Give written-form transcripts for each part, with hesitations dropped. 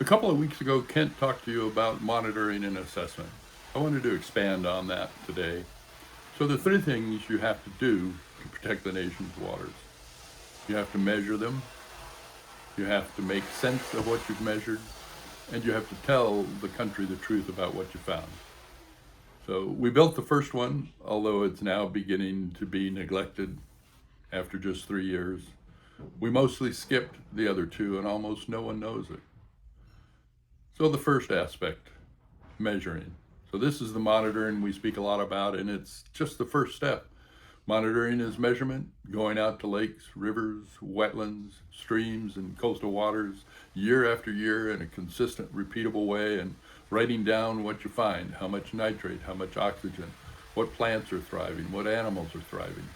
A couple of weeks ago, Kent talked to you about monitoring and assessment. I wanted to expand on that today. So, the three things you have to do to protect the nation's waters: you have to measure them, you have to make sense of what you've measured, and you have to tell the country the truth about what you found. So, we built the first one, although it's now beginning to be neglected after just 3 years. We mostly skipped the other two, and almost no one knows it. So, the first aspect, measuring. So, this is the monitoring we speak a lot about, and it's just the first step. Monitoring is measurement, going out to lakes, rivers, wetlands, streams, and coastal waters year after year in a consistent, repeatable way, and writing down what you find: how much nitrate, how much oxygen, what plants are thriving, what animals are thriving.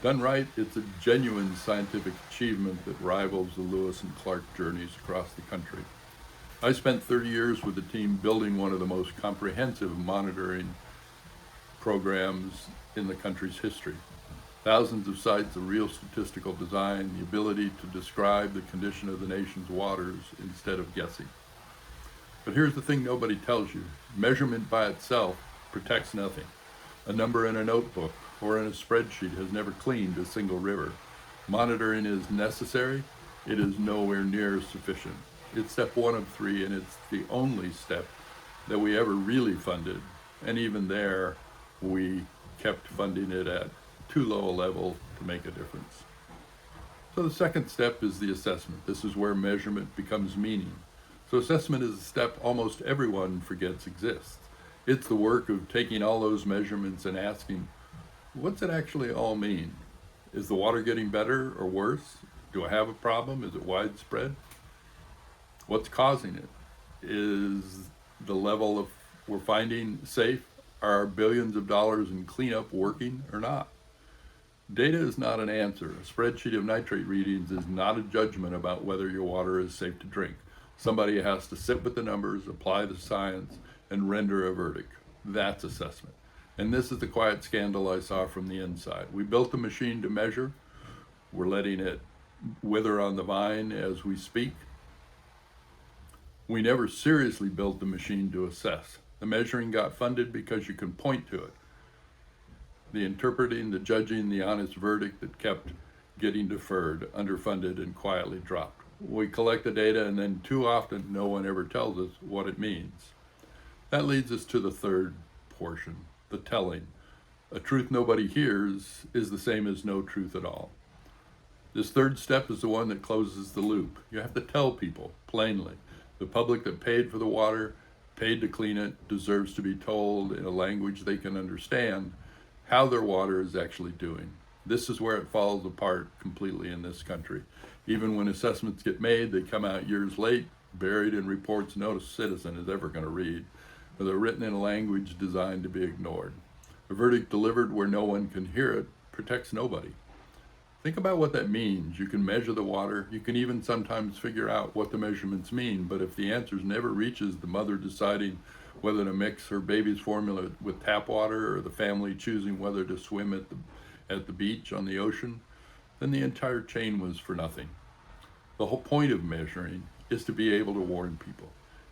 Done right, it's a genuine scientific achievement that rivals the Lewis and Clark journeys across the country. I spent 30 years with the team building one of the most comprehensive monitoring programs in the country's history. Thousands of sites of real statistical design, the ability to describe the condition of the nation's waters instead of guessing. But here's the thing nobody tells you: measurement by itself protects nothing. A number in a notebook or in a spreadsheet has never cleaned a single river. Monitoring is necessary, it is nowhere near sufficient. It's step one of three, and it's the only step that we ever really funded. And even there, we kept funding it at too low a level to make a difference. So the second step is the assessment. This is where measurement becomes meaning. So assessment is a step almost everyone forgets exists. It's the work of taking all those measurements and asking, what's it actually all mean? Is the water getting better or worse? Do I have a problem? Is it widespread? What's causing it? Is the level of we're finding safe? Are billions of dollars in cleanup working or not? Data is not an answer. A spreadsheet of nitrate readings is not a judgment about whether your water is safe to drink. Somebody has to sit with the numbers, apply the science, and render a verdict. That's assessment. And this is the quiet scandal I saw from the inside. We built the machine to measure. We're letting it wither on the vine as we speak. We never seriously built the machine to assess. The measuring got funded because you can point to it. The interpreting, the judging, the honest verdict that kept getting deferred, underfunded, and quietly dropped. We collect the data, and then too often no one ever tells us what it means. That leads us to the third portion, the telling. A truth nobody hears is the same as no truth at all. This third step is the one that closes the loop. You have to tell people plainly. The public that paid for the water, paid to clean it, deserves to be told in a language they can understand how their water is actually doing. This is where it falls apart completely in this country. Even when assessments get made, they come out years late, buried in reports no citizen is ever going to read, or they're written in a language designed to be ignored. A verdict delivered where no one can hear it protects nobody. Think about what that means. You can measure the water. You can even sometimes figure out what the measurements mean. But if the answers never reaches the mother deciding whether to mix her baby's formula with tap water, or the family choosing whether to swim at the beach on the ocean, then the entire chain was for nothing. The whole point of measuring is to be able to warn people.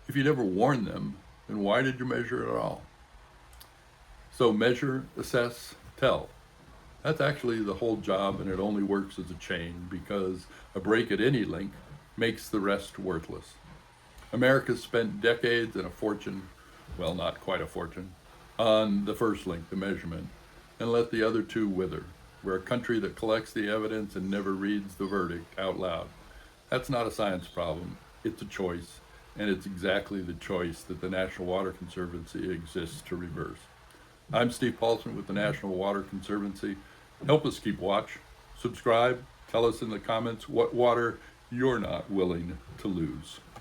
If you never warn them, then why did you measure at all? So measure, assess, tell. That's actually the whole job, and it only works as a chain because a break at any link makes the rest worthless. America spent decades and a fortune, well, not quite a fortune, on the first link, the measurement, and let the other two wither. We're a country that collects the evidence and never reads the verdict out loud. That's not a science problem, it's a choice, and it's exactly the choice that the National Water Conservancy exists to reverse. I'm Steve Paulsen with the National Water Conservancy. Help us keep watch. Subscribe. Tell us in the comments what water you're not willing to lose.